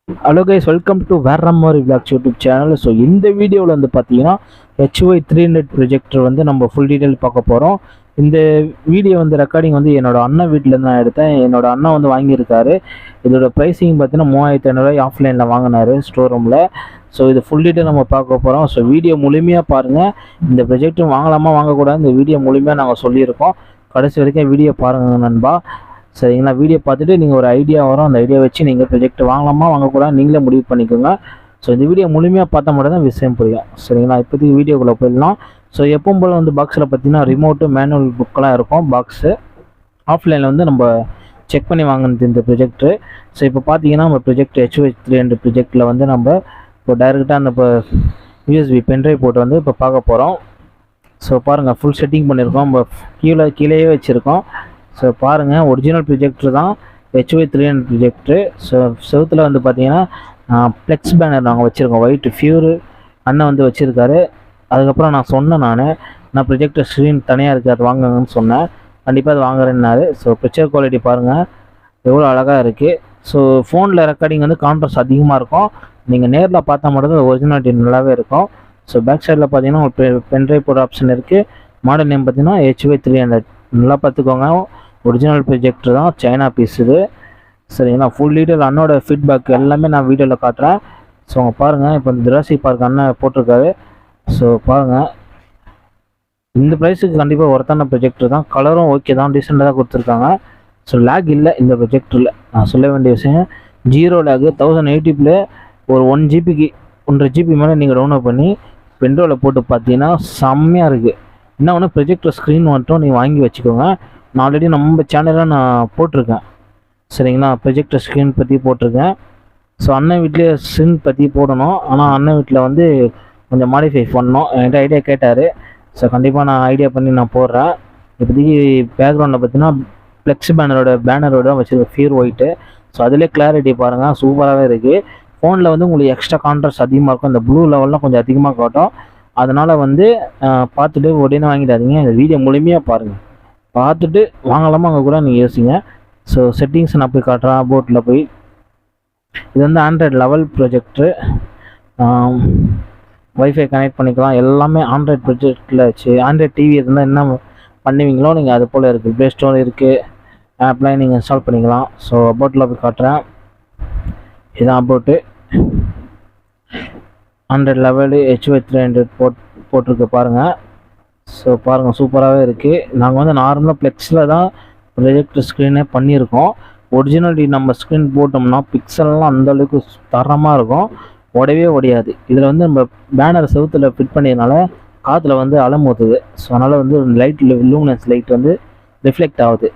Hello guys, welcome to வேற மாதிரி vlogs YouTube channel. So இந்த வீடியோவில் வந்து பார்த்தீங்கன்னா HY300 ப்ரொஜெக்டர் வந்து நம்ம ஃபுல் டீட்டெயில் பார்க்க போகிறோம். இந்த வீடியோ வந்து ரெக்கார்டிங் வந்து என்னோட அண்ணன் வீட்டிலேருந்து நான் எடுத்தேன். என்னோட அண்ணன் வந்து வாங்கியிருக்காரு. இதோட ப்ரைஸிங் பார்த்தீங்கன்னா 3500 ஆஃப்லைனில் வாங்கினாரு ஸ்டோர் ரூமில். ஸோ இது ஃபுல் டீட்டெயில் நம்ம பார்க்க போகிறோம். ஸோ வீடியோ முழுமையாக பாருங்கள். இந்த ப்ரொஜெக்டர் வாங்கலாமா வாங்கக்கூடாது இந்த வீடியோ முழுமையாக நாங்கள் சொல்லியிருக்கோம். கடைசி வரைக்கும் வீடியோ பாருங்கள் நண்பா. சரிங்களா? வீடியோ பார்த்துட்டு நீங்கள் ஒரு ஐடியா வரும், அந்த ஐடியா வச்சு நீங்கள் ப்ரொஜெக்ட் வாங்கலாமா வாங்கக்கூடாது நீங்களே முடிவு பண்ணிக்கோங்க. ஸோ இந்த வீடியோ முழுமையாக பார்த்தா மட்டும் தான் விஷயம் புரியும். சரிங்களா? இப்போதைக்கு வீடியோக்குள்ளே போயிடலாம். ஸோ எப்பவும் போல் வந்து பாக்ஸில் பார்த்தீங்கன்னா ரிமோட்டு மேனுவல் புக்கெலாம் இருக்கும். பாக்ஸு ஆஃப்லைனில் வந்து நம்ம செக் பண்ணி வாங்கினது இந்த ப்ரொஜெக்டரு. ஸோ இப்போ பார்த்தீங்கன்னா நம்ம ப்ரொஜெக்ட் HY300 ப்ரொஜெக்டில் வந்து நம்ம இப்போ டைரெக்டாக அந்த இப்போ USB பென்ட்ரைவ் போட்டு வந்து இப்போ பார்க்க போகிறோம். ஸோ பாருங்கள், ஃபுல் செட்டிங் பண்ணியிருக்கோம். நம்ம கீழேயே வச்சுருக்கோம். ஸோ பாருங்கள், ஒரிஜினல் ப்ரொஜெக்டர் தான் HY300 ப்ரொஜெக்டரு. ஸோ செவுத்தில் வந்து பார்த்தீங்கன்னா ஃப்ளெக்ஸ் பேனர் நாங்கள் வச்சுருக்கோம். ஒயிட் ஃபியூரு அண்ணன் வந்து வச்சுருக்காரு. அதுக்கப்புறம் நான் சொன்னேன், நான் ப்ரொஜெக்டர் ஸ்க்ரீன் தனியாக இருக்குது அது வாங்குங்கன்னு சொன்னேன். கண்டிப்பாக அது வாங்குறேன்னாரு. ஸோ பிக்சர் குவாலிட்டி பாருங்கள் எவ்வளோ அழகாக இருக்குது. ஸோ ஃபோனில் ரெக்கார்டிங் வந்து கான்ட்ராஸ்ட் அதிகமாக இருக்கும். நீங்கள் நேரில் பார்த்தா மட்டும் ஒரிஜினாலிட்டி நல்லாவே இருக்கும். ஸோ பேக் சைடில் பார்த்தீங்கன்னா ஒரு பென்ட்ரைவ் போட ஆப்ஷன் இருக்குது. மாடல் நேம் பார்த்தீங்கன்னா HY300. நல்லா பார்த்துக்கோங்க, ஒரிஜினல் ப்ரொஜெக்டர் தான், சைனா பீஸ் இது. சரிங்களா? ஃபுல் டீட்டெயில் அண்ணோட ஃபீட்பேக் எல்லாமே நான் வீடியோவில் காட்டுறேன். ஸோ அவங்க பாருங்கள், இப்போ இந்த ஜுராசிக் பார்க் அண்ணன் போட்டிருக்காரு. ஸோ பாருங்கள், இந்த ப்ரைஸுக்கு கண்டிப்பாக ஒருத்தான ப்ரொஜெக்டர் தான். கலரும் ஓகே தான், டீசெண்டாக தான் கொடுத்துருக்காங்க. ஸோ லேக் இல்லை இந்த ப்ரொஜெக்டரில். நான் சொல்ல வேண்டிய விஷயம், 0 லேக். 1080p ஒரு 1 ஜிபிக்கு 1.5 GB மேலே நீங்கள் டவுன்லோட் பண்ணி பென்ட்ரோவில் போட்டு பார்த்தீங்கன்னா செம்மையாக இருக்குது. என்ன ஒன்று, ப்ரொஜெக்டர் ஸ்க்ரீன் மட்டும் நீங்கள் வாங்கி வச்சுக்கோங்க. நான் ஆல்ரெடி நம்ம சேனலில் நான் போட்டிருக்கேன். சரிங்களா? ப்ரொஜெக்டர் ஸ்க்ரீன் பற்றி போட்டிருக்கேன். ஸோ அண்ணன் வீட்லேயே ஸ்க்ரீன் பற்றி போடணும். ஆனால் அண்ணன் வீட்டில் வந்து கொஞ்சம் மாடிஃபை பண்ணணும். என்கிட்ட ஐடியா கேட்டார். ஸோ கண்டிப்பாக நான் ஐடியா பண்ணி நான் போடுறேன். இப்போதைக்கு பேக்ரவுண்டில் பார்த்தீங்கன்னா ஃப்ளெக்ஸ் பேனரோட வச்சுருக்க ஃபியூர் ஒயிட்டு. ஸோ அதிலே கிளாரிட்டி பாருங்கள் சூப்பராகவே இருக்குது. ஃபோனில் வந்து உங்களுக்கு எக்ஸ்ட்ரா கான்ட்ராஸ்ட் அதிகமாக இருக்கும். இந்த ப்ளூ லெவல்லாம் கொஞ்சம் அதிகமாக காட்டும். அதனால் வந்து பார்த்துட்டு உடனே வாங்கிடாதீங்க. இந்த வீடியோ முழுமையாக பாருங்கள். பார்த்துட்டு வாங்கலாமா அங்கே கூட நீங்கள் யோசிங்க. ஸோ செட்டிங்ஸ் நான் போய் காட்டுறேன். போட்டில் போய் இது வந்து Android level projector. Wifi connect பண்ணிக்கலாம். எல்லாமே ஆண்ட்ராய்டு ப்ரொஜெக்டில் வச்சு ஆண்ட்ராய்டு டிவி இருந்தால் என்ன பண்ணுவீங்களோ நீங்கள் அது போல் இருக்குது. ப்ளே ஸ்டோர் இருக்குது, ஆப்லாம் நீங்கள் இன்ஸ்டால் பண்ணிக்கலாம். ஸோ அபோட்டில் போய் காட்டுறேன். இதுதான் அபோட்டு. ஆண்ட்ராய்டு லெவலு HY300 போட்டிருக்கு பாருங்கள். ஸோ பாருங்கள் சூப்பராகவே இருக்குது. நாங்கள் வந்து நார்மலாக ஃப்ளெக்ஸில் தான் ப்ரொஜெக்டர் ஸ்க்ரீனே பண்ணியிருக்கோம். ஒரிஜினாலிட்டி நம்ம ஸ்க்ரீன் போட்டோம்னா பிக்சல்லாம் அந்தளவுக்கு தரமாக இருக்கும், உடையவே உடையாது. இதில் வந்து நம்ம பேனர் செவுத்தில் ஃபிட் பண்ணியதுனால காற்றுல வந்து அலமூத்துது. ஸோ அதனால் வந்து லூமினன்ஸ் லைட் வந்து ரிஃப்ளெக்ட் ஆகுது.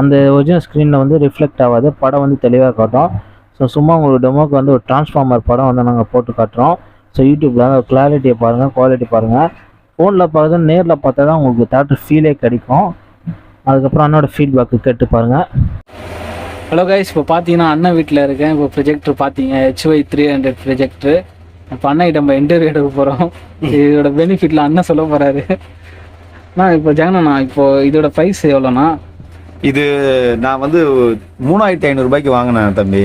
அந்த ஒரிஜினல் ஸ்க்ரீனில் வந்து ரிஃப்ளெக்ட் ஆகாது, படம் வந்து தெளிவாக காட்டும். ஸோ சும்மா உங்களுக்கு டெமோக்கு வந்து ஒரு டிரான்ஸ்ஃபார்மர் படம் வந்து நாங்கள் போட்டு காட்டுறோம். ஸோ யூடியூப்பில் கிளாரிட்டியை பாருங்கள், குவாலிட்டி பாருங்கள். ஃபோனில் பார்த்து நேரில் பார்த்தா தான் உங்களுக்கு தேட்டர் ஃபீலே கிடைக்கும். அதுக்கப்புறம் அண்ணோட ஃபீட்பேக்கு கேட்டு பாருங்கள். ஹலோ கைஸ், இப்போ பார்த்தீங்கன்னா அண்ணன் வீட்டில் இருக்கேன். இப்போ ப்ரொஜெக்டர் பார்த்தீங்க HY300 ப்ரொஜெக்டர். இப்போ அண்ணன் நம்ம இன்டர்வியூ எடுக்க போகிறோம். இதோட பெனிஃபிட்டில் அண்ணன் சொல்ல போகிறாரு. இப்போ ஜெகனண்ணா, இப்போ இதோட ப்ரைஸ் எவ்வளோண்ணா? இது நான் வந்து 3500 ரூபாய்க்கு வாங்கினேன் தம்பி.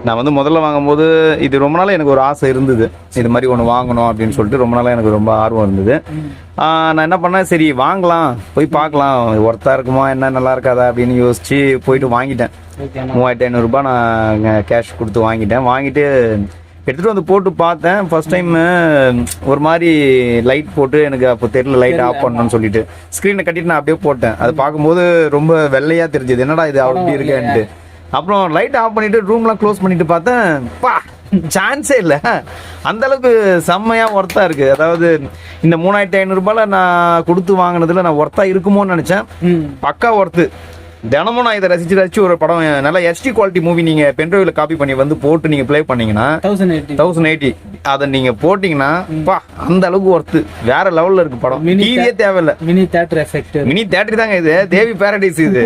நான் வந்து முதல்ல வாங்கும்போது இது ரொம்ப நாளாக எனக்கு ஒரு ஆசை இருந்தது, இது மாதிரி ஒன்று வாங்கணும் அப்படின்னு சொல்லிட்டு ரொம்ப நாளாக எனக்கு ரொம்ப ஆர்வம் இருந்தது. நான் என்ன பண்ணேன், சரி வாங்கலாம், போய் பார்க்கலாம் ஒர்த்தாக இருக்குமா என்ன நல்லா இருக்காதா அப்படின்னு யோசிச்சு போயிட்டு வாங்கிட்டேன். 3500 ரூபாய் நான் கேஷ் கொடுத்து வாங்கிட்டு எடுத்துகிட்டு வந்து போட்டு பார்த்தேன். ஃபர்ஸ்ட் டைம் ஒரு மாதிரி லைட் போட்டு எனக்கு அப்போ தெரியல லைட் ஆஃப் பண்ணணும்னு சொல்லிட்டு ஸ்க்ரீனை கட்டிட்டு நான் அப்படியே போட்டேன். அது பார்க்கும்போது ரொம்ப வெள்ளையாக தெரிஞ்சது, என்னடா இது அப்படி இருக்கேன்ட்டு. அப்புறம் லைட் ஆஃப் பண்ணிட்டு ரூம்லாம் க்ளோஸ் பண்ணிட்டு பார்த்தேன், பா சான்ஸே இல்லை, அந்த அளவுக்கு செம்மையாக ஒர்த்தாக இருக்குது. அதாவது இந்த 3500 ரூபாயில் நான் கொடுத்து வாங்கினதுல நான் ஒர்த்தாக இருக்குமோன்னு நினச்சேன். பக்கா ஒர்த்து. தினமும் நான் இதை ரசிச்சு ஒரு படம் நல்லா HD குவாலிட்டி மூவி நீங்கள் பென்ட்ரைவ்ல காப்பி பண்ணி வந்து போட்டு நீங்கள் ப்ளே பண்ணீங்கன்னா 1080 அதை நீங்கள் போட்டிங்கன்னா பா அந்த அளவுக்கு ஒர்த்து, வேற லெவலில் இருக்கு படம். டிவியே தேவையில்லை, mini theatre effect, mini theatre தாங்க இது, தேவி பேரடைஸ் இது.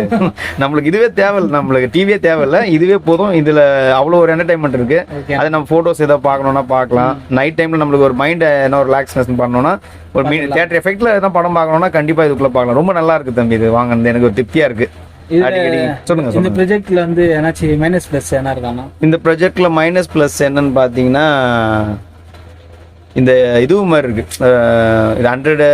நம்மளுக்கு இதுவே தேவையில்லை, நம்மளுக்கு டிவியே தேவையில்லை, இதுவே போதும். இதில் அவ்வளோ ஒரு என்டர்டைன்மெண்ட் இருக்கு. அது நம்ம ஃபோட்டோஸ் ஏதோ பார்க்கணுன்னா பார்க்கலாம். நைட் டைமில் நம்மளுக்கு ஒரு மைண்டை என்ன ஒரு ரிலாக்ஸ்னஸ் பண்ணணும்னா ஒரு மினி தேட்டர் எஃபெக்ட்ல எதாவது படம் பார்க்கணும்னா கண்டிப்பாக இதுக்குள்ளே பார்க்கலாம். ரொம்ப நல்லா இருக்குது தம்பி, இது வாங்கினது எனக்கு ஒரு திருப்தியாக இருக்குது. அடிக்கடி சொல்லுங்க இந்த சொல்லுங்க. ப்ராஜெக்ட்ல வந்து ஏதாச்சும் மைனஸ் ப்ளஸ் என்ன இருக்கானா? இந்த ப்ராஜெக்ட்ல மைனஸ் ப்ளஸ் என்னன்னு பார்த்தீங்கன்னா இந்த இதுவும் மாதிரி இருக்கு. இது 100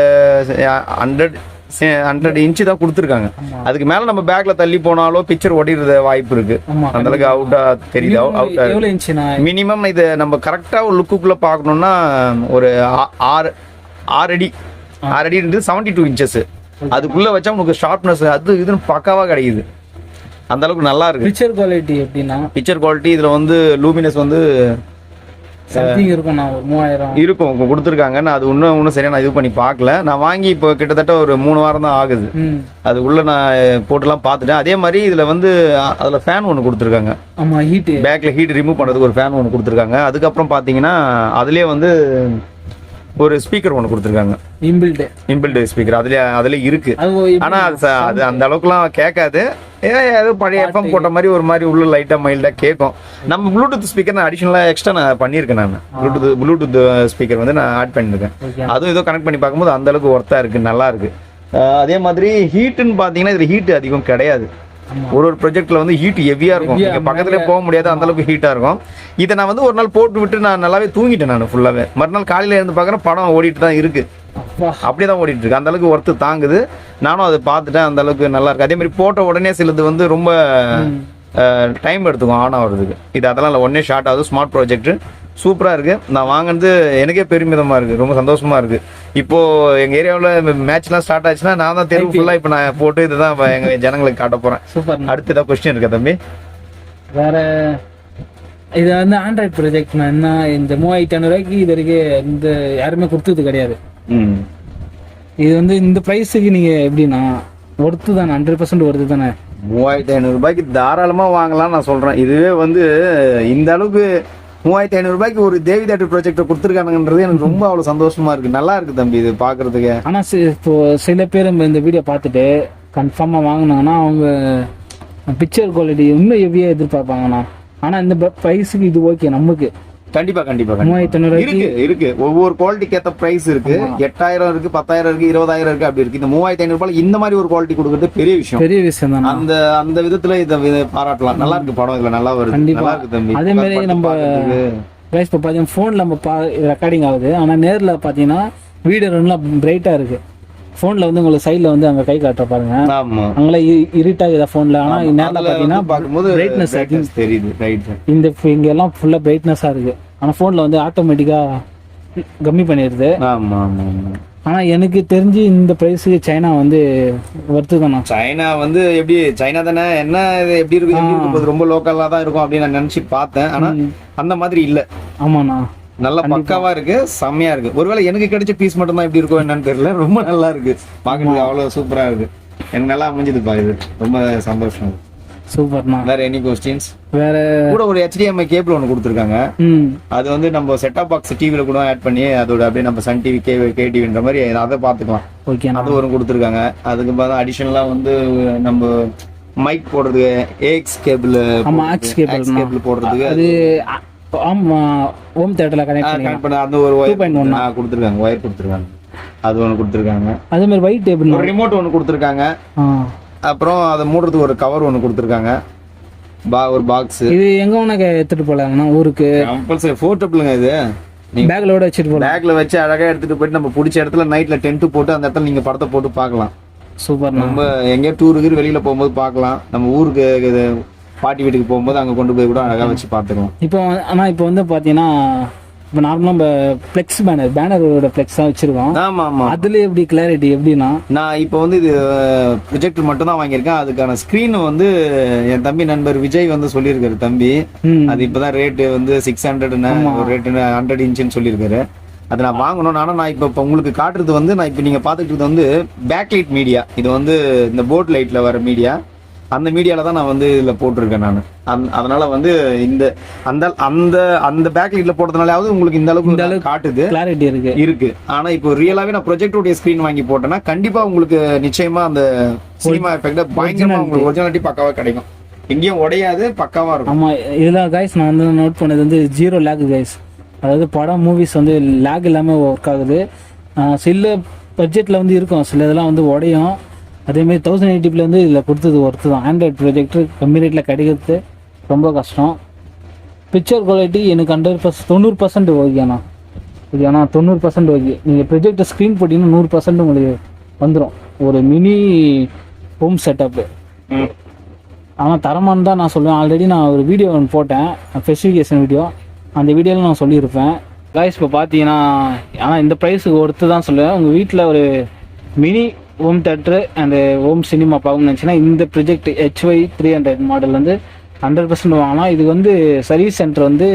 இன்ச்சு தான் கொடுத்துருக்காங்க. அதுக்கு மேல நம்ம பேக்ல தள்ளி போனாலோ பிக்சர் ஒட்டிடுற வாய்ப்பு இருக்கு. ஆமா, அந்த அளவுக்கு அவுட்டா தெரியுது. எவ்வளவு இன்ச்சுனா? மினிமம் இது நம்ம கரெக்டா ஒரு லுக்குக்குள்ள பார்க்கணும்னா ஒரு 6 அடி 6 அடி இருந்து 72 இன்ச்சஸ். அதுக்குள்ள வச்சா உங்களுக்கு ஷார்ப்னஸ் அது இதுன்னு பக்காவா கிடைக்குது. அந்த அளவுக்கு நல்லா இருக்கு. பிக்சர் குவாலிட்டி எப்படின்னா? பிக்சர் குவாலிட்டி இதுல வந்து லூமினஸ் வந்து சம்திங் இருக்கும். நான் ஒரு 3000 இருக்கும் கொடுத்துருக்காங்க. நான் அது இன்னும் சரியா நான் இது பண்ணி பார்க்கல. நான் வாங்கி இப்போ கிட்டத்தட்ட ஒரு 3 வாரம் தான் ஆகுது. அது உள்ள நான் போட்டுலாம் பார்த்துட்டேன். அதே மாதிரி இதுல வந்து அதுல ஃபேன் ஒன்று கொடுத்துருக்காங்க. ஆமா, ஹீட் பேக்ல ஹீட் ரிமூவ் பண்றதுக்கு ஒரு ஃபேன் ஒன்று கொடுத்துருக்காங்க. அதுக்கப்புறம் பாத்தீங்கன்னா அதுலயே வந்து ஒரு ஸ்பீக்கர் ஒன்று கொடுத்துருக்காங்க. இன்பில்ட் ஸ்பீக்கர் அதுல இருக்கு. ஆனா அது அந்த அளவுக்குலாம் கேட்காது. ஏதோ பழைய எஃப்எம் போட்ட மாதிரி ஒரு மாதிரி உள்ள லைட்டா மைல்டா கேட்கும். நம்ம ப்ளூடூத் ஸ்பீக்கர் நான் அடிஷனலா எக்ஸ்ட்ரா நான் பண்ணியிருக்கேன். நான் ப்ளூடூத் ஸ்பீக்கர் வந்து நான் ஆட் பண்ணியிருக்கேன். அதுவும் ஏதோ கனெக்ட் பண்ணி பார்க்கும்போது அந்த அளவுக்கு ஒர்த்தா இருக்கு, நல்லா இருக்கு. அதே மாதிரி ஹீட்டுன்னு பாத்தீங்கன்னா இதுல ஹீட் அதிகம் கிடையாது. ஒரு ப்ராஜெக்ட்ல வந்து ஹீட் ஹெவியா இருக்கும். நீங்க பக்கத்துல போக முடியாது, அந்த அளவுக்கு ஹீட்டா இருக்கும். இதை நான் வந்து ஒரு நாள் போட்டு விட்டு நான் நல்லாவே தூங்கிட்டேன். நான் ஃபுல்லாவே மறுநாள் காலையில இருந்து பாக்குறேன் படம் ஓடிட்டு தான் இருக்கு. அப்படியே தான் ஓடிட்டு இருக்கு. அந்த அளவுக்கு ஒர்த்து தாங்குது. நானும் அதை பார்த்துட்டேன். அந்த அளவுக்கு நல்லா இருக்கு. அதே மாதிரி போட்ட உடனே சிலது வந்து ரொம்ப டைம் எடுத்துக்கும் ஆன் ஆகுறதுக்கு. இது அதெல்லாம் இல்லை, உடனே ஷார்ட் ஆகுது. ஸ்மார்ட் ப்ராஜெக்ட் சூப்பரா இருக்கு. நான் வாங்கினது எனக்கே பெருமிதமா இருக்கு, ரொம்ப சந்தோஷமா இருக்கு. இப்போ எங்க ஏரியாவில் மேட்ச்லாம் ஸ்டார்ட் ஆச்சுன்னா நான் தான் தெருவு ஃபுல்லா இப்போ நான் போட்டு இதுதான் எங்க ஜனங்களுக்கு காட்ட போறேன். சூப்பர். அடுத்து ஏதாவது கொஸ்டின் இருக்கா தம்பி? வேற இது வந்து ஆண்ட்ராய்ட் ப்ராஜெக்ட் என்ன இந்த 3500 ரூபாய்க்கு இது வரைக்கும் இந்த யாருமே கொடுத்தது கிடையாது. இது வந்து இந்த ப்ரைஸுக்கு நீங்க எப்படின்னா ஒர்த்து தானே? 100% ஒர்த்து தானே? 3500 ரூபாய்க்கு தாராளமா வாங்கலாம் நான் சொல்றேன். இதுவே வந்து இந்த அளவுக்கு 3500 ரூபாய்க்கு ஒரு தேவி தேட்டர் ப்ராஜெக்ட் கொடுத்துருக்கானுன்றது எனக்கு ரொம்ப அவ்வளவு சந்தோஷமா இருக்கு. நல்லா இருக்கு தம்பி இது பாக்குறதுக்கு. ஆனா இப்போ சில பேர் இந்த வீடியோ பார்த்துட்டு கன்ஃபார்மா வாங்கினாங்கன்னா அவங்க பிக்சர் குவாலிட்டி இன்னும் ஹெவியா எதிர்பார்ப்பாங்கண்ணா. ஆனா இந்த ப்ரைஸுக்கு இது ஓகே நமக்கு. கண்டிப்பா 3500 இருக்கு. ஒவ்வொரு குவாலிட்டிக்கு ஏத்த பிரைஸ் இருக்கு. 8000 இருக்கு, 10000 இருக்கு, 20000 இருக்கு, அப்படி இருக்கு. இந்த 3500 ரூபாய் இந்த மாதிரி ஒரு குவாலிட்டி கொடுக்கறது பெரிய விஷயம் தான். அந்த விதத்துல இதை பாராட்டலாம். நல்லா இருக்கு படம், இதுல நல்லா வருது. நல்லா இருக்கு தம்பி. அதே மாதிரி நம்ம பிரைஸ் இப்போ பார்த்தீங்கன்னா ஃபோனில் நம்ம ரெக்கார்டிங் ஆகுது. ஆனால் நேரில் பார்த்தீங்கன்னா வீடியோ நல்லா பிரைட்டாக இருக்கு. ஃபோனில் வந்து உங்களுக்கு சைடில் வந்து அங்கே கை காட்டுற பாருங்க, அங்கெல்லாம் இருட்டாகுதா ஃபோனில். ஆனால் நேரில் பார்த்தீங்கன்னா பார்க்கும்போது பிரைட்னஸ் தெரியுது. இந்த இங்கெல்லாம் ஃபுல்லாக பிரைட்னஸாக இருக்கு. ஆனால் ஃபோனில் வந்து ஆட்டோமேட்டிக்காக கம்மி பண்ணிடுது. ஆனால் எனக்கு தெரிஞ்சு இந்த ப்ரைஸுக்கு சைனா வந்து ஒர்த்து தானே? சைனா வந்து எப்படி சைனா தானே, என்ன இது எப்படி இருக்கு, ரொம்ப லோக்கலாக தான் இருக்கும் அப்படின்னு நான் நினச்சி பார்த்தேன். ஆனால் அந்த மாதிரி இல்லை. ஆமாண்ணா, நல்லா பக்காவா இருக்கு, செம்மையா இருக்கு. ஒருவேளை எனக்கு கிடைச்ச பீஸ் மட்டும் தான் எப்படி இருக்கும் என்னன்னு தெரியல. ரொம்ப நல்லா இருக்கு பாக்குறதுக்கு, அவ்வளவு சூப்பரா இருக்கு. எனக்கு நல்லா அமைஞ்சதுப்பா, இது ரொம்ப சந்தோஷம். சூப்பர்ண்ணா. வேற எனி கொஸ்டின்ஸ்? வேற கூட ஒரு HDMI கேபிள் ஒன்று கொடுத்துருக்காங்க. அது வந்து நம்ம செட்டப் பாக்ஸ் டிவில கூட ஆட் பண்ணி அதோட அப்படியே நம்ம சன் டிவி KTVன்ற மாதிரி அதை பார்த்துக்கலாம். ஓகே, அது ஒரு கொடுத்துருக்காங்க. அதுக்கு பார்த்தா அடிஷனலா வந்து நம்ம மைக் போடுறதுக்கு AX கேபிள், கேபிள் போடுறதுக்கு அது ஹோம் தியேட்டர்ல கனெக்ட் பண்ணி அந்த ஒரு ஒயர் கொடுத்துருக்காங்க. ஒயர் கொடுத்துருக்காங்க. அது ஒன்று கொடுத்துருக்காங்க. அதே மாதிரி ஒயிட் டேபிள் ஒரு ரிமோட் ஒன்று கொடுத்துருக்காங்க. அப்புறம் அதை மூடுறதுக்கு ஒரு கவர் ஒன்று கொடுத்துருக்காங்க. ஒரு பாக்ஸ். இது எங்க உனக்கு எடுத்துட்டு போலாங்கண்ணா ஊருக்கு? கம்பல்சரி போர்ட்டபிளுங்க. இது பேக்ல வச்சுட்டு போலாம். பேக்ல வச்சு அழகா எடுத்துட்டு போயிட்டு நம்ம பிடிச்ச இடத்துல நைட்ல டென்ட் போட்டு அந்த இடத்துல நீங்க படத்தை போட்டு பார்க்கலாம். சூப்பர். நம்ம எங்கேயா டூருக்கு வெளியில போகும்போது பார்க்கலாம். நம்ம ஊருக்கு பாட்டி வீட்டுக்கு போகும்போது அங்கே கொண்டு போய் கூட அழகாக வச்சு பார்த்துக்கலாம். இப்போ ஆனால் இப்போ வந்து பார்த்தீங்கன்னா இப்போ நார்மலாக நம்ம ஃப்ளெக்ஸ் பேனரோட ஃப்ளெக்ஸாக வச்சிருக்கோம். ஆமாம் ஆமாம். அதுல எப்படி கிளாரிட்டி எப்படின்னா, நான் இப்போ வந்து இது ப்ரொஜெக்டர் மட்டும் தான் வாங்கியிருக்கேன். அதுக்கான ஸ்க்ரீன் வந்து என் தம்பி நண்பர் விஜய் வந்து சொல்லியிருக்காரு. தம்பி அது இப்போதான் ரேட்டு வந்து 600 ஒரு ரேட்டு 100 இன்ச்சுன்னு சொல்லியிருக்காரு. அதை நான் வாங்கணும். ஆனால் நான் இப்போ உங்களுக்கு காட்டுறது வந்து நான் இப்போ நீங்கள் பார்த்துக்கிட்டு வந்து பேக்லைட் மீடியா. இது வந்து இந்த போட் லைட்டில் வர மீடியா, அந்த மீடியால தான் நான் வந்து இதுல போட்டிருக்கேன் நான். அதனால வந்து இந்த அந்த அந்த அந்த பேக் லைட்ல போட்டதுனாலாவது உங்களுக்கு இந்த அளவுக்கு காட்டுது, கிளாரிட்டி இருக்கு. ஆனா இப்போ ரியலாவே நான் ப்ரொஜெக்டருடைய ஸ்கிரீன் வாங்கி போட்டேன்னா கண்டிப்பா உங்களுக்கு நிச்சயமா அந்த சினிமா எஃபெக்ட் பயங்கரமா உங்களுக்கு ஒரிஜினாலிட்டி பக்காவா கிடைக்கும். எங்கேயும் உடையாது, பக்காவா இருக்கும். ஆமா, இதுல கைஸ் நான் வந்து நோட் பண்ணது வந்து 0 லேக் கைஸ். அதாவது படம் மூவிஸ் வந்து லேக் இல்லாம ஒர்க் ஆகுது. சில பட்ஜெட்ல வந்து இருக்கும், சில இதெல்லாம் வந்து உடையும். அதேமாதிரி 1080p இதில் கொடுத்தது ஒர்த்து தான். ஆண்ட்ராய்ட் ப்ரொஜெக்டர் கம்மி ரேட்டில் கிடைக்கிறது ரொம்ப கஷ்டம். பிக்சர் குவாலிட்டி எனக்கு 90% ஓகேண்ணா. ஓகேண்ணா 90% ஓகே. நீங்கள் ப்ரொஜெக்டர் ஸ்க்ரீன் போட்டிங்கன்னா 100% உங்களுக்கு வந்துடும் ஒரு மினி ஹோம் செட்டப்பு. ஆனால் தரமானு தான் நான் சொல்லுவேன். ஆல்ரெடி நான் ஒரு வீடியோ ஒன்று போட்டேன், ஸ்பெசிஃபிகேஷன் வீடியோ. அந்த வீடியோவில் நான் சொல்லியிருப்பேன். காய்ஸ் இப்போ பார்த்தீங்கன்னா ஆனால் இந்த ப்ரைஸுக்கு ஒர்த்து தான் சொல்லுவேன். உங்கள் வீட்டில் ஒரு mini home theatre and home cinema பார்க்கணும்னு நினச்சின்னா இந்த ப்ரொஜெக்ட் HY 300 மாடல் வந்து 100% வாங்கலாம். இது வந்து சர்வீஸ் சென்டர் வந்து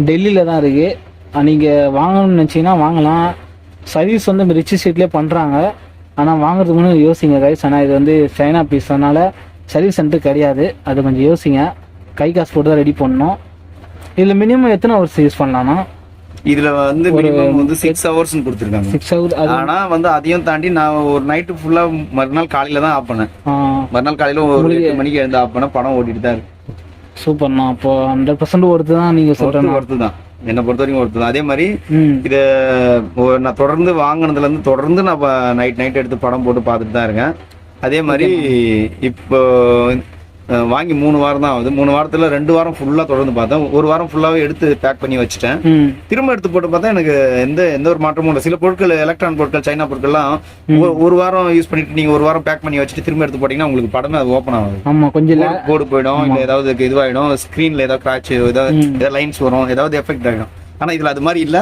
டெல்லியில் தான் இருக்குது. நீங்கள் வாங்கணும்னு நினச்சிங்கன்னா வாங்கலாம். சர்வீஸ் வந்து ரிச் ஸ்ட்ரீட்லேயே பண்ணுறாங்க. ஆனால் வாங்குறதுக்கு முன்னாடி யோசிங்க கைஸ். ஆனால் இது வந்து சைனா பீஸ், அதனால் சர்வீஸ் சென்டர் கிடையாது. அது கொஞ்சம் யோசிங்க. கை காசு போட்டு தான் ரெடி பண்ணணும். இதில் மினிமம் எத்தனை ஹவர்ஸ் யூஸ் பண்ணலாம்னா? இதுல வந்து மினிமம் வந்து 6 hours கொடுத்துருக்காங்க. 6 hours. ஆனா வந்து அதையும் தாண்டி நான் ஒரு நைட்டு ஃபுல்லா மறுநாள் காலையில தான் ஆஃப் பண்ணேன். மறுநாள் காலையில ஒரு 8 மணிக்கு எழுந்து ஆஃப் பண்ண படம் ஓடிட்டு தான் இருக்கு. சூப்பர்ண்ணா. அப்போ 100% ஒர்த்து தான். நீங்க சொல்றது ஒர்த்து தான், என்னை பொறுத்த வரைக்கும் ஒர்த்து தான். அதே மாதிரி இதை நான் தொடர்ந்து வாங்கினதுல இருந்து தொடர்ந்து நான் நைட் எடுத்து படம் போட்டு பார்த்துட்டு தான் இருக்கேன். அதே மாதிரி இப்போ வாங்கி 3 வாரம் தான் ஆகுது. 3 வாரத்துல 2 வாரம் ஃபுல்லா தொடர்ந்து பார்த்தேன். ஒரு வாரம் ஃபுல்லாவே எடுத்து பேக் பண்ணி வச்சுட்டேன். திரும்ப எடுத்து போட்டு பார்த்தா எனக்கு எந்த ஒரு மாற்றமும் இல்லை. சில பொருட்கள், எலக்ட்ரானிக் பொருட்கள், சைனா பொருட்கள்லாம் ஒரு வாரம் யூஸ் பண்ணிட்டு நீங்க ஒரு வாரம் பேக் பண்ணி வச்சுட்டு திரும்ப எடுத்து போட்டீங்கன்னா உங்களுக்கு படமே அது ஓப்பன் ஆகுது. ஆமா, கொஞ்சம் போர்டு போயிடும், இல்ல ஏதாவது இதுவாயிடும், ஸ்கிரீன்ல ஏதாவது கிராச், ஏதாவது லைன்ஸ் வரும், ஏதாவது எஃபெக்ட் ஆகிடும். ஆனா இதுல அது மாதிரி இல்ல.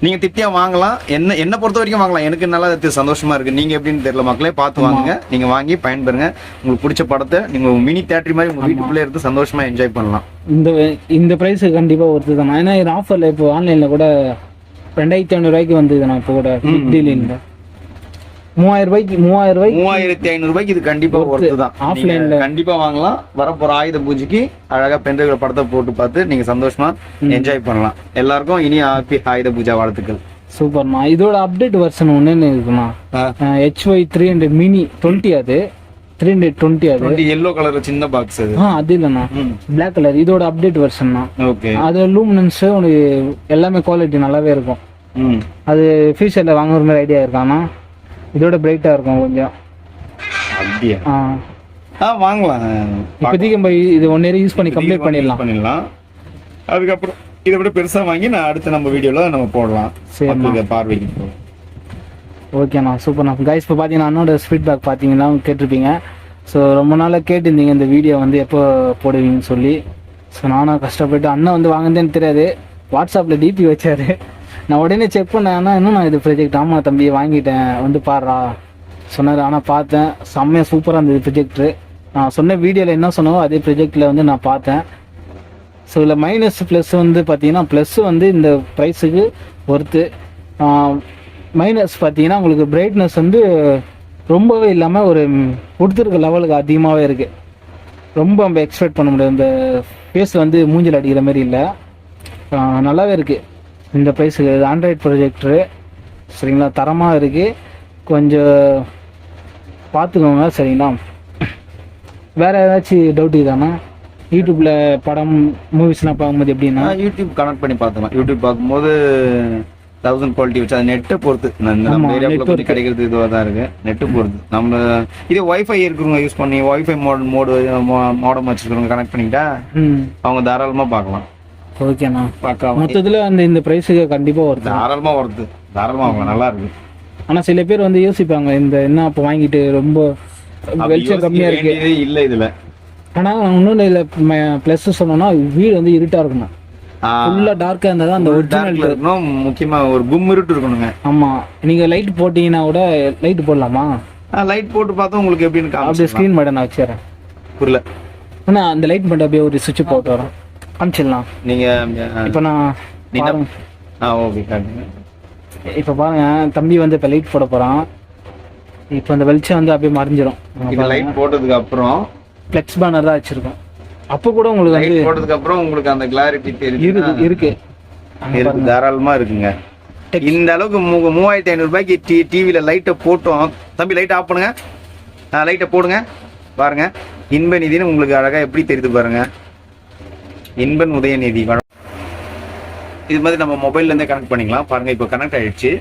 நீங்க திட்டியா வாங்கலாம். என்ன பொறுத்த வரைக்கும் வாங்கலாம். எனக்கு நல்லா சந்தோஷமா இருக்கு. நீங்க எப்படின்னு தெரியல, மக்களே பார்த்து வாங்குங்க. நீங்க வாங்கி பயன்பெறுங்க. உங்களுக்கு பிடிச்ச படத்தை நீங்க மினி தியேட்டர் மாதிரி உங்க வீட்டுக்குள்ளே இருந்து சந்தோஷமா என்ஜாய் பண்ணலாம். இந்த பிரைஸ் கண்டிப்பா ஒருத்து தான். ஏன்னா இது ஆஃபர்ல இப்போ ஆன்லைன்ல கூட 2500 ரூபாய்க்கு வந்தது. நான் இப்போ கூட டீலிங்ல 3500 ரூபாய்க்கு இது கண்டிப்பா ஒர்த்து தான். ஆஃப்லைன்ல கண்டிப்பா வாங்கலாம். வரப்போற ஆயுத பூஜைக்கு அழகா பெண்கள் படத்தை போட்டு பார்த்து நீங்க சந்தோஷமா என்ஜாய் பண்ணலாம். எல்லாருக்கும் இனி ஹாப்பி ஆயுத பூஜா வாழ்த்துக்கள். சூப்பர்மா. இதோட அப்டேட் வெர்ஷன் ஒன்னு இருக்குமா? HY 300 mini 20. அது 320. அது yellow கலர் சின்ன பாக்ஸ். அது இல்லண்ணா, Black கலர். இதோட அப்டேட் வெர்ஷன் தான். ஓகே. அது லூமினன்ஸ் உனக்கு எல்லாமே குவாலிட்டி நல்லாவே இருக்கும். அது ஃபியூச்சர்ல வாங்குற மாதிரி ஐடியா இருக்கானா? இதோட பிரைட்டா இருக்கும் கொஞ்சம். அப்படியே வாங்கலாம். இப்போதைக்கு நம்ம இது 1 இயர் யூஸ் பண்ணி கம்ப்ளீட் பண்ணிடலாம். அதுக்கப்புறம் இதை விட பெருசா வாங்கி நான் அடுத்து நம்ம வீடியோல நம்ம போடலாம். சரி, பார்வைக்கு. ஓகேண்ணா, சூப்பர்ண்ணா. கைஸ் இப்போ பார்த்தீங்கன்னா அண்ணோட ஃபீட்பேக் பார்த்தீங்கன்னா கேட்டிருப்பீங்க. ஸோ ரொம்ப நாளாக கேட்டிருந்தீங்க இந்த வீடியோ வந்து எப்போ போடுவீங்கன்னு சொல்லி. ஸோ நானும் கஷ்டப்பட்டு அண்ணன் வந்து வாங்குறதுன்னு தெரியாது, வாட்ஸ்அப்பில் டிபி வச்சாரு. நான் உடனே செக் பண்ணேன். இன்னும் நான் இது ப்ரொஜெக்ட் ஆமாம் தம்பி வாங்கிட்டேன் வந்து பாடுறா சொன்னார். ஆனால் பார்த்தேன், செம்மையாக சூப்பராக இருந்தது ப்ரொஜெக்டரு. நான் சொன்ன வீடியோவில் என்ன சொன்னோ அதே ப்ரொஜெக்டில் வந்து நான் பார்த்தேன். ஸோ இதில் மைனஸ் ப்ளஸ் வந்து பார்த்தீங்கன்னா ப்ளஸ்ஸு வந்து இந்த ப்ரைஸுக்கு ஒர்த்து. மைனஸ் பார்த்தீங்கன்னா உங்களுக்கு பிரைட்னஸ் வந்து ரொம்பவே இல்லாமல் ஒரு கொடுத்துருக்க லெவலுக்கு அதிகமாகவே இருக்குது. ரொம்ப நம்ம எக்ஸ்பெக்ட் பண்ண முடியாது. இந்த ஃபேஸ் வந்து மூஞ்சில் அடிக்கிற மாதிரி இல்லை, நல்லாவே இருக்குது இந்த ப்ரைஸுக்கு. இது ஆண்ட்ராய்ட் ப்ரொஜெக்டரு சரிங்களா, தரமாக இருக்குது. கொஞ்சம் பார்த்துக்கோங்க சரிங்களா. வேறு ஏதாச்சும் டவுட் இதானா? யூடியூப்பில் படம் மூவிஸ்லாம் பார்க்கும்போது எப்படின்னா யூடியூப் கனெக்ட் பண்ணி பார்த்துக்கலாம். யூடியூப் பார்க்கும்போது 1000 குவாலிட்டி வச்சு அது நெட்டை பொறுத்து நம்ம ஏரியாவுக்குள்ள கொஞ்சம் கிடைக்கிறது இதுவாக தான் இருக்குது. நெட்டு பொறுத்து நம்ம இதே ஒய்ஃபை இருக்கிறவங்க யூஸ் பண்ணி ஒய்ஃபை மோடம் வச்சுருக்கிறவங்க கனெக்ட் பண்ணிக்கிட்டா அவங்க தாராளமாக பார்க்கலாம். ஓகேண்ணா, மொத்தத்தில் அந்த இந்த ப்ரைஸுக்கு கண்டிப்பாக வருது. தாராளமாக வருது, தாராளமாக அவங்க நல்லா இருக்கு. ஆனால் சில பேர் வந்து யோசிப்பாங்க இந்த என்ன அப்போ வாங்கிட்டு ரொம்ப வெளிச்சம் கம்மியாக இருக்கு இல்லை இதில். ஆனால் இன்னொன்று இதில் ப்ளஸ் சொன்னோன்னா வீடு வந்து இருட்டாக இருக்கணும், ஃபுல்லாக டார்க்காக இருந்தால் தான் அந்த ஒரிஜினல் இருக்கணும். முக்கியமாக ஒரு கும் இருட்டு இருக்கணுங்க. ஆமாம், நீங்கள் லைட் போட்டிங்கன்னா கூட லைட் போடலாமா? லைட் போட்டு பார்த்தா உங்களுக்கு எப்படின்னு அப்படியே ஸ்க்ரீன் மட்டும் நான் வச்சுறேன். புரியல அண்ணா, அந்த லைட் மட்டும் அப்படியே ஒரு சுவிட்ச் போட்டு வரோம் காமிச்சிடலாம். நீங்கள் இப்போ நான் ஓகே. இப்போ பாருங்க, தம்பி வந்து இப்போ லைட் போட போகிறான். இப்போ அந்த வெளிச்சம் வந்து அப்படியே மறைஞ்சிரும். லைட் போட்டதுக்கு அப்புறம் ஃப்ளெக்ஸ் பேனர் தான் வச்சிருக்கோம். அப்போ கூட உங்களுக்கு லைட் போட்டதுக்கு அப்புறம் உங்களுக்கு அந்த கிளாரிட்டி இருக்கு தாராளமா இருக்குங்க. இந்த அளவுக்கு 3500 ரூபாய்க்கு டிவியில லைட்டை போட்டோம். தம்பி லைட் ஆஃப் பண்ணுங்க, லைட்டை போடுங்க பாருங்க. இன்ப நிதினு உங்களுக்கு அழகா எப்படி தெரியுது பாருங்க. இன்பன் உதயநிதி இது மாதிரி நம்ம மொபைல்ல இருந்தே கனெக்ட் பண்ணிக்கலாம். பாருங்க இப்போ கனெக்ட் ஆயிடுச்சு.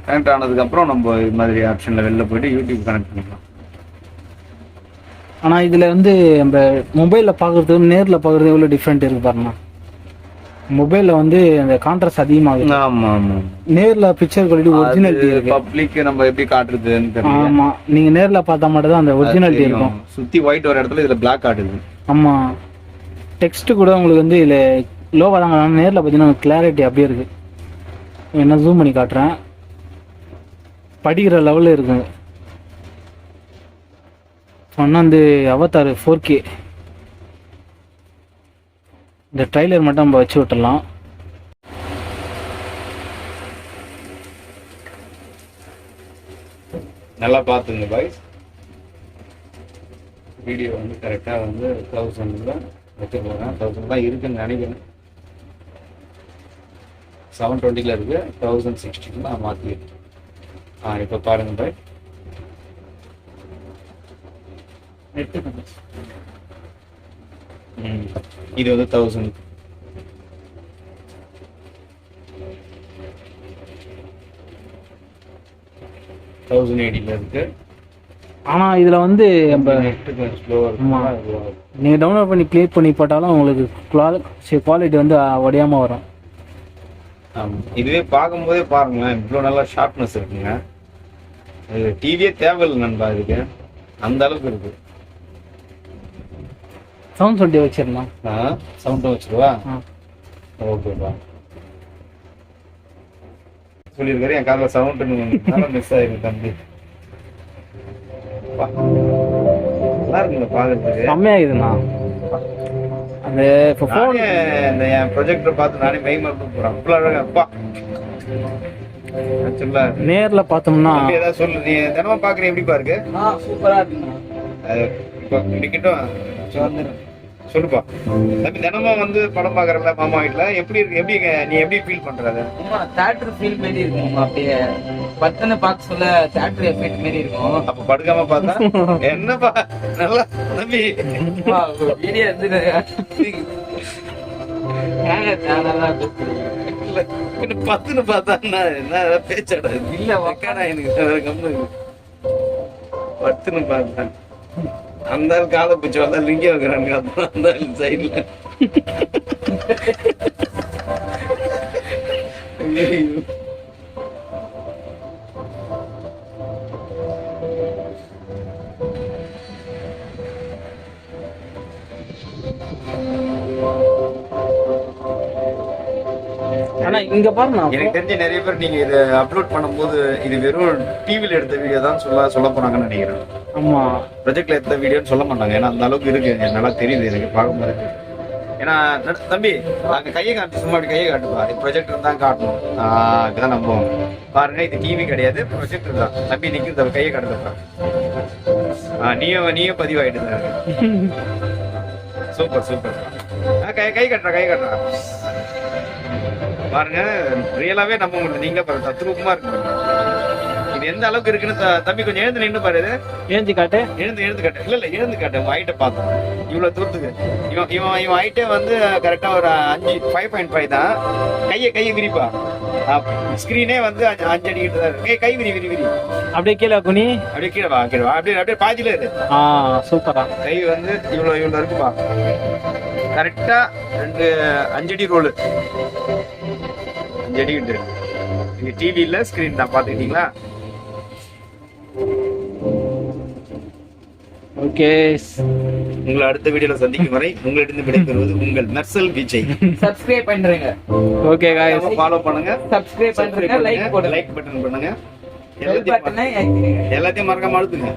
கனெக்ட் ஆனதுக்கப்புறம் நம்ம இது மாதிரி ஆப்ஷனில் வெளில போயிட்டு யூடியூப் கனெக்ட் பண்ணிக்கலாம். ஆனால் இதில் வந்து நம்ம மொபைலில் பார்க்குறதுக்கு நேரில் பார்க்குறது எவ்வளோ டிஃப்ரெண்ட் இருக்குது பாருங்க. மொபைலில் வந்து அந்த கான்ட்ராஸ்ட் அதிகமாகுது. ஆமாம் ஆமாம். நேரில் பிக்சர் குவாலிட்டி ஒரிஜினாலிட்டி இருக்கு. பப்ளிக் நம்ம எப்படி காட்டுறதுன்னு தெரியல. ஆமாம், நீங்கள் நேரில் பார்த்தா மட்டும் தான் அந்த ஒரிஜினாலிட்டி இருக்கும். சுற்றி ஒயிட் ஒரு இடத்துல இதில் பிளாக் காட்டுது. ஆமாம், டெக்ஸ்ட்டு கூட உங்களுக்கு வந்து இதில் லோவாக தாங்க. நேரில் பார்த்தீங்கன்னா கிளாரிட்டி அப்படியே இருக்குது. என்ன ஜூம் பண்ணி காட்டுறேன், படிக்கிற லெவலில் இருக்குங்க. சொன்னால் வந்து அவதார் 4K. இந்த ட்ரைலர் மட்டும் நம்ம வச்சு விட்டுடலாம். நல்லா பார்த்துங்க பாய்ஸ். வீடியோ வந்து கரெக்டாக வந்து 1000 வச்சு போகிறேன். 1000 தான் இருக்குன்னு நினைக்கிறேன். 720 இருக்கு, 1060 நான் மாற்றிக்கிறேன். இப்போ பாருங்க பாய். இது வந்து 1000. இருக்கு. ஆனால் இதில் வந்து நம்ம ஸ்லோவாக நீங்கள் டவுன்லோட் பண்ணி ப்ளே பண்ணி போட்டாலும் உங்களுக்கு குவாலிட்டி வந்து உடையாமல் வரும். இதுவே பார்க்கும்போதே பாருங்களேன், இவ்வளோ நல்லா ஷார்ப்னஸ் இருக்குங்க. இது டிவியே தேவையில்லை நண்பா, இதுக்கு அந்த அளவுக்கு இருக்கு. சவுண்ட் சொல்லி வச்சிடலாம். சவுண்டும் வச்சிருவா. ஓகேப்பா, சொல்லியிருக்காரு. என் காதில் சவுண்ட் மிஸ் ஆயிருக்கு தம்பி. நல்லா இருக்குங்க பார்க்கறதுக்கு. செம்மையாகுதுண்ணா. அந்த இப்போ ஃபோன் இந்த என் ப்ரொஜெக்டரை பார்த்து நானே மெய் மறந்து போகிறேன். அவ்வளோ அழகா அப்பா. நேரில் பார்த்தோம்னா ஏதாவது சொல்லு. நீ தினமும் பார்க்குறேன், எப்படி பாருக்கு? சூப்பராக இருக்குண்ணா. இப்போ இன்னைக்கிட்டும் சொல்லுப்பா தம்பி. தினமும் வந்து படம் பார்க்குறல மாமா வீட்டில், எப்படி இருக்கு? எப்படி நீ எப்படி ஃபீல் பண்ணுறது? தியேட்டர் ஃபீல் மாதிரி இருக்கும். அப்படியே பத்தனை பார்க்க சொல்ல தியேட்டர் எஃபெக்ட் மாதிரி இருக்கும். அப்போ படுக்காம பார்த்தா என்னப்பா நல்லா தம்பி வீடியோ பத்துன்னு பார்த்தா என்ன பேச்சாடா இல்ல உக்காடா எனக்கு கம்மு. பத்துன்னு பார்த்தேன் அந்த காலை பிடிச்சி வந்தா லிங்க வைக்கிறாங்க. அப்புறம் அந்த சைட்ல ஆனா இங்க பாருங்க, எனக்கு தெரிஞ்ச நிறைய பேர் நீங்க இதை அப்லோட் பண்ணும்போது இது வெறும் டிவில எடுத்த வீடியோ தான் சொல்ல போனாங்கன்னு நினைக்கிறேன். ஆமா, ப்ரொஜெக்ட்ல எடுத்த வீடியோன்னு சொல்ல மாட்டாங்க. ஏன்னா அந்த அளவுக்கு இருக்கு, நல்லா தெரியுது எனக்கு பார்க்கும்போது. ஏன்னா தம்பி அங்க கையை காட்டு, சும்மா அப்படி கையை காட்டுப்பா. ப்ரொஜெக்டர் தான் காட்டணும். இதுதான் நம்புவோம். பாருங்க, இது டிவி கிடையாது, ப்ரொஜெக்டர் தான். தம்பி நிற்கிறது கையை காட்டுப்பா. நீயும் பதிவாயிட்டு. Super super. கை கட்டுறா பாருங்க. ரியலாவே நம்ப முடியல. நீங்களே பாருங்க, தத்ரூபமா இருக்கு. இது எந்த அளவுக்கு இருக்குன்னு தம்பி கொஞ்சம் எழுந்து நின்று பாரு. எழுந்து காட்டு. எழுந்து காட்டு. இல்ல எழுந்து காட்டு. உங்க ஹைட்டை பார்த்தோம் இவ்வளவு தூரத்துக்கு. இவன் ஹைட்டே வந்து கரெக்டா ஒரு 5.5 தான். கையை விரிப்பா. ஸ்கிரீனே வந்து 5 அடி கிட்ட தான் இருக்கு. கை விரி. அப்படியே கீழே குனி. அப்படியே கீழே வா. அப்படியே பாதியில இரு. சூப்பரா. கை வந்து இவ்வளவு இருக்குப்பா. கரெக்டா 5 அடி ரோல். 5 அடி கிட்ட இருக்கு. இது டிவி இல்ல, ஸ்கிரீன் தான். பாத்துக்கிட்டீங்களா? ஓகே, உங்களை அடுத்த வீடியோல சந்திக்கும் வரை உங்களிடம் விடைபெறுவது உங்கள் மெர்சல் விஜய். சப்ஸ்கிரைப் பண்றீங்க. ஓகே गाइस, ஃபாலோ பண்ணுங்க, சப்ஸ்கிரைப் பண்றீங்க, லைக் பட்டன் பண்ணுங்க. எல்லாத்தையும் எல்லாத்தையும் மறக்காம அழுத்துங்க.